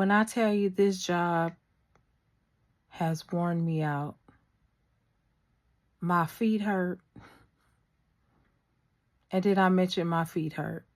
When I tell you this job has worn me out, my feet hurt. And did I mention my feet hurt?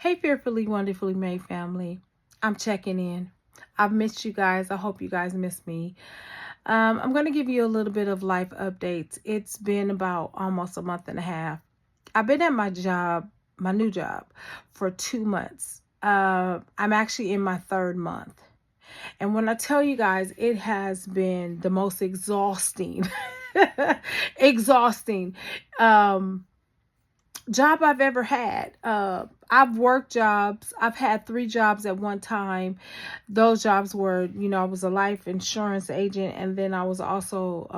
Hey, fearfully, wonderfully made family. I'm checking in. I've missed you guys. I hope you guys miss me. I'm going to give you a little bit of life updates. It's been about almost a month and a half. I've been at my job, my new job, for 2 months. I'm actually in my third month. And when I tell you guys, it has been the most exhausting, exhausting job I've ever had. I've worked jobs. I've had 3 jobs at one time. Those jobs were, I was a life insurance agent, and then I was also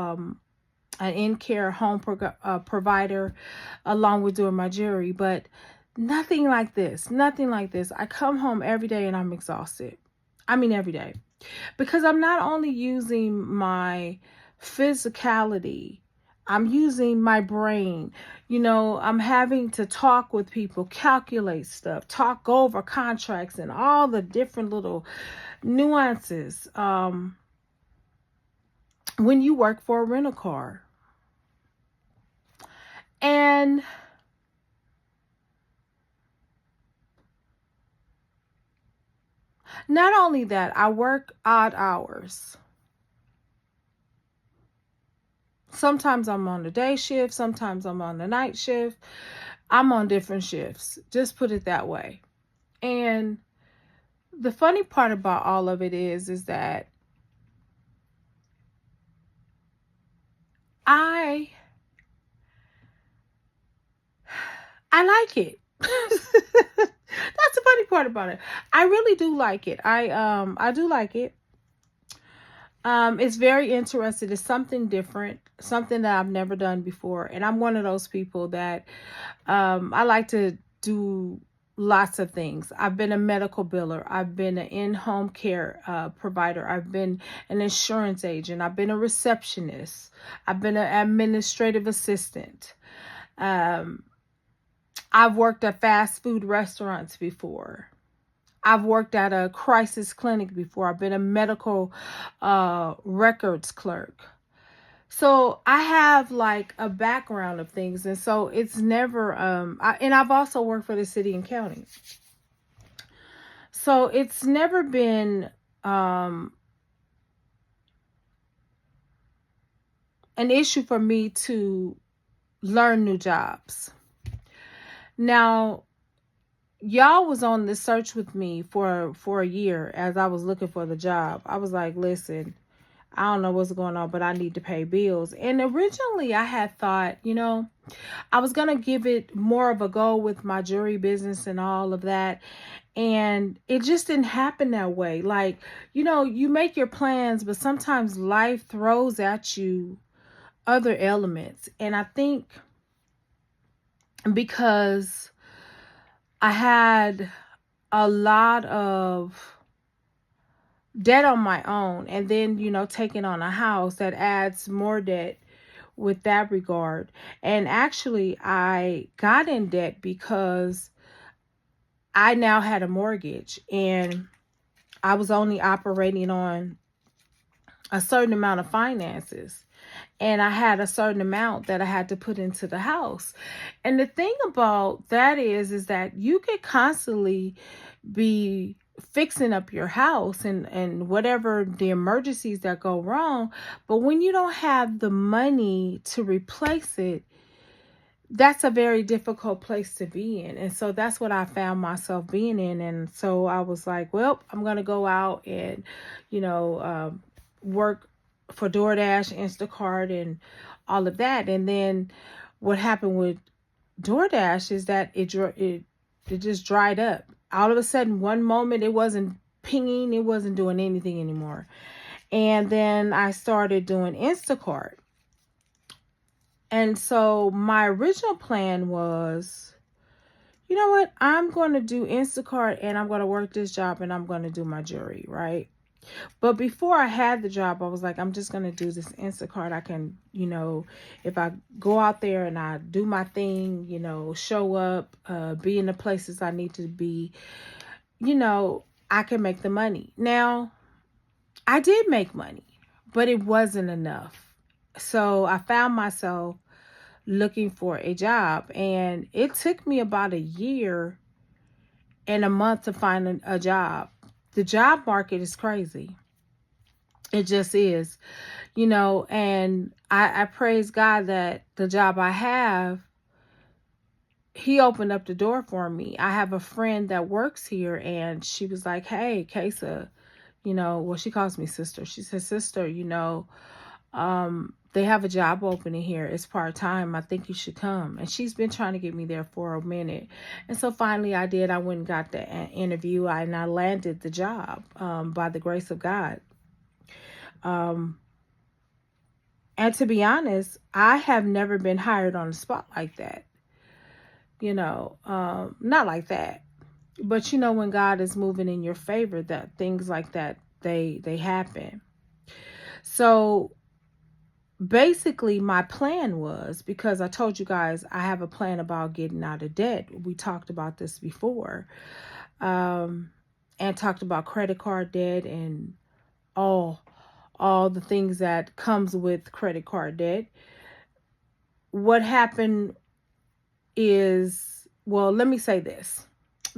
an in-care home provider, along with doing my jewelry. But nothing like this. Nothing like this. I come home every day and I'm exhausted. I mean, every day. Because I'm not only using my physicality, I'm using my brain. I'm having to talk with people, calculate stuff, talk over contracts and all the different little nuances when you work for a rental car. And not only that, I work odd hours. Sometimes I'm on the day shift, sometimes I'm on the night shift. I'm on different shifts, just put it that way. And the funny part about all of it is that I like it. That's the funny part about it. I really do like it. I do like it. It's very interesting. It's something different, something that I've never done before. And I'm one of those people that I like to do lots of things. I've been a medical biller. I've been an in-home care provider. I've been an insurance agent. I've been a receptionist. I've been an administrative assistant. I've worked at fast food restaurants before. I've worked at a crisis clinic before. I've been a medical records clerk. So I have like a background of things. And so it's never, and I've also worked for the city and county. So it's never been an issue for me to learn new jobs. Now, y'all was on this search with me for a year as I was looking for the job. I was like, listen, I don't know what's going on, but I need to pay bills. And originally I had thought, I was going to give it more of a go with my jewelry business and all of that. And it just didn't happen that way. Like, you make your plans, but sometimes life throws at you other elements. And I think because I had a lot of debt on my own, and then, taking on a house, that adds more debt with that regard. And actually, I got in debt because I now had a mortgage and I was only operating on a certain amount of finances. And I had a certain amount that I had to put into the house. And the thing about that is that you could constantly be fixing up your house and whatever the emergencies that go wrong. But when you don't have the money to replace it, that's a very difficult place to be in. And so that's what I found myself being in. And so I was like, well, I'm going to go out and, work for DoorDash, Instacart, and all of that. And then what happened with DoorDash is that it just dried up. All of a sudden, one moment it wasn't pinging, it wasn't doing anything anymore. And then I started doing Instacart. And so my original plan was, you know what? I'm going to do Instacart and I'm going to work this job and I'm going to do my jewelry, right? But before I had the job, I was like, I'm just going to do this Instacart. I can, if I go out there and I do my thing, show up, be in the places I need to be, I can make the money. Now, I did make money, but it wasn't enough. So I found myself looking for a job, and it took me about a year and a month to find a job. The job market is crazy. It just is, and I praise God that the job I have, he opened up the door for me. I have a friend that works here, and she was like, hey, Kesa, well, she calls me sister. She says, sister, they have a job opening here. It's part-time. I think you should come. And she's been trying to get me there for a minute. And so finally I did. I went and got the interview, and I landed the job by the grace of God. And to be honest, I have never been hired on the spot like that. Not like that. But when God is moving in your favor, that things like that, they happen. So basically my plan was, because I told you guys I have a plan about getting out of debt. We talked about this before, and talked about credit card debt and all the things that comes with credit card debt. What happened is, well, let me say this.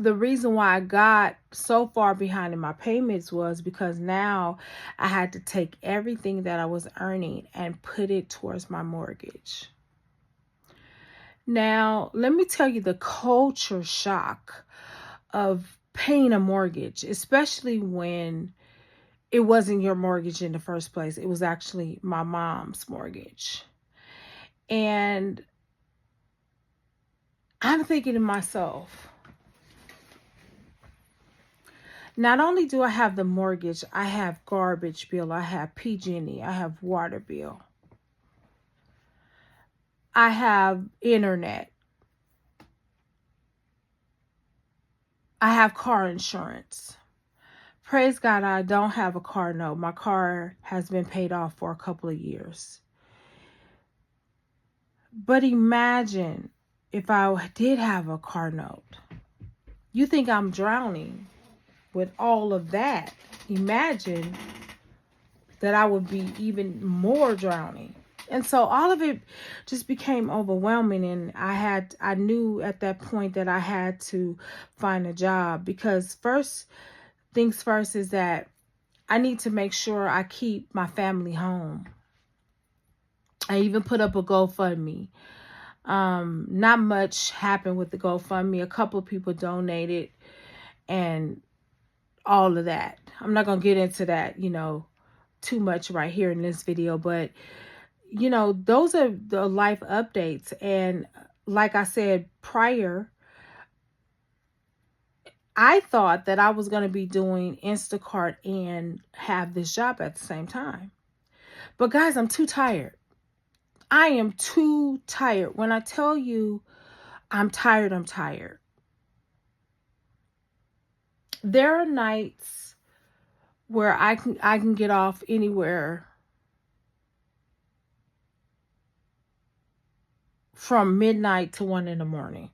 The reason why I got so far behind in my payments was because now I had to take everything that I was earning and put it towards my mortgage. Now, let me tell you the culture shock of paying a mortgage, especially when it wasn't your mortgage in the first place. It was actually my mom's mortgage. And I'm thinking to myself, not only do I have the mortgage, I have garbage bill, I have PG&E, I have water bill, I have internet, I have car insurance. Praise God, I don't have a car note. My car has been paid off for a couple of years. But imagine if I did have a car note. You think I'm drowning with all of that. Imagine that I would be even more drowning. And so all of it just became overwhelming, and I knew at that point that I had to find a job, because first things first is that I need to make sure I keep my family home. I even put up a GoFundMe. Not much happened with the GoFundMe. A couple of people donated and all of that. I'm not going to get into that, too much right here in this video, but those are the life updates. And like I said prior, I thought that I was going to be doing Instacart and have this job at the same time. But guys, I'm too tired. I am too tired. When I tell you I'm tired, I'm tired. There are nights where I can get off anywhere from midnight to 1 in the morning.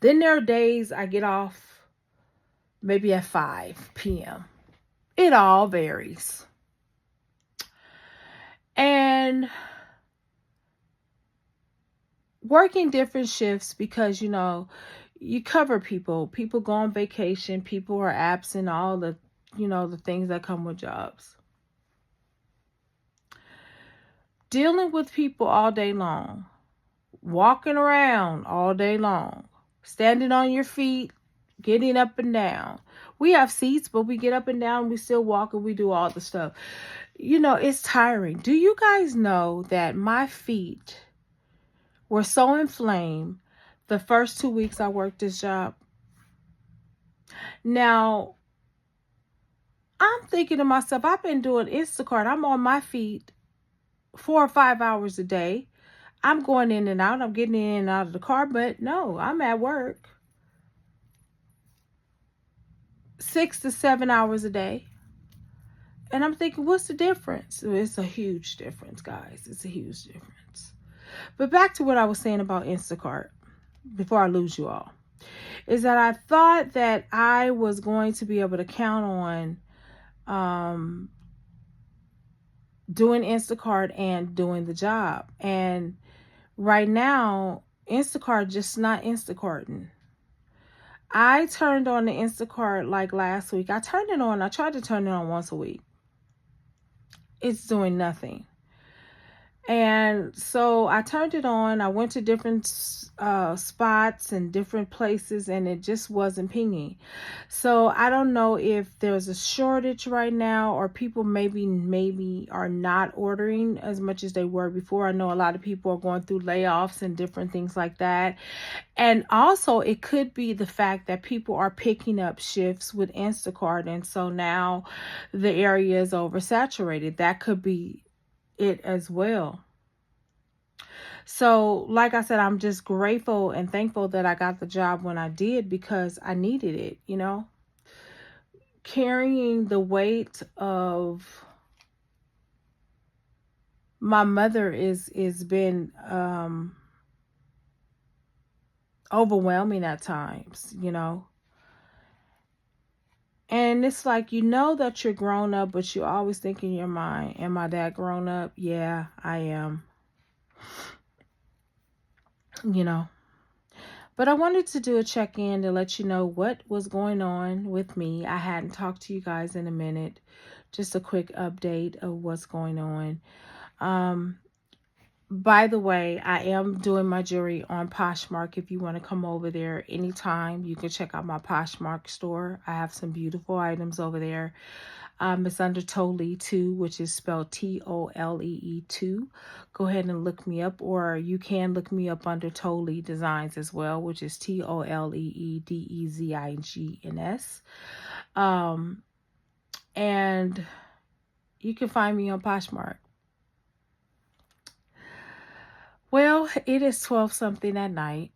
Then there are days I get off maybe at 5 p.m. It all varies. And working different shifts because, you cover people. People go on vacation. People are absent. All the, the things that come with jobs. Dealing with people all day long. Walking around all day long. Standing on your feet. Getting up and down. We have seats, but we get up and down. We still walk and we do all the stuff. It's tiring. Do you guys know that my feet were so inflamed the first 2 weeks I worked this job? Now, I'm thinking to myself, I've been doing Instacart. I'm on my feet 4 or 5 hours a day. I'm going in and out. I'm getting in and out of the car, but no, I'm at work 6 to 7 hours a day. And I'm thinking, what's the difference? It's a huge difference, guys. It's a huge difference. But back to what I was saying about Instacart before I lose you all, is that I thought that I was going to be able to count on doing Instacart and doing the job. And right now, Instacart just not Instacarting. I turned on the Instacart like last week. I turned it on. I tried to turn it on once a week. It's doing nothing. And so I turned it on. I went to different spots and different places, and it just wasn't pinging. So I don't know if there's a shortage right now, or people maybe are not ordering as much as they were before. I know a lot of people are going through layoffs and different things like that. And also it could be the fact that people are picking up shifts with Instacart, and so now the area is oversaturated. That could be it as well. So, like I said, I'm just grateful and thankful that I got the job when I did, because I needed it, you know. Carrying the weight of my mother is been overwhelming at times, you know. And it's like, you know that you're grown up, but you always think in your mind, am I that grown up? Yeah, I am. You know. But I wanted to do a check-in to let you know what was going on with me. I hadn't talked to you guys in a minute. Just a quick update of what's going on. By the way, I am doing my jewelry on Poshmark. If you want to come over there anytime, you can check out my Poshmark store. I have some beautiful items over there. It's under Tolee 2, which is spelled Tolee 2. Go ahead and look me up, or you can look me up under Tolee Designs as well, which is TOLEEDEZIGNS. And you can find me on Poshmark. Well, it is 12 something at night,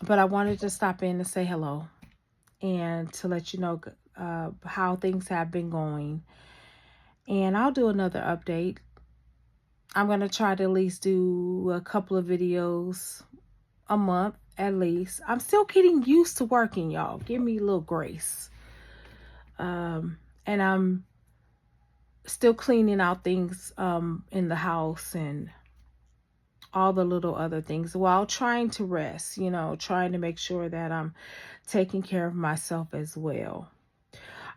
but I wanted to stop in to say hello and to let you know how things have been going. And I'll do another update. I'm going to try to at least do a couple of videos a month at least. I'm still getting used to working, y'all. Give me a little grace. And I'm still cleaning out things in the house and all the little other things while trying to rest, you know, trying to make sure that I'm taking care of myself as well.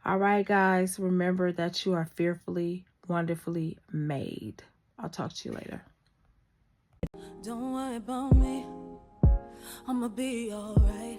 All right, guys, remember that you are fearfully, wonderfully made. I'll talk to you later. Don't worry about me. I'ma be all right.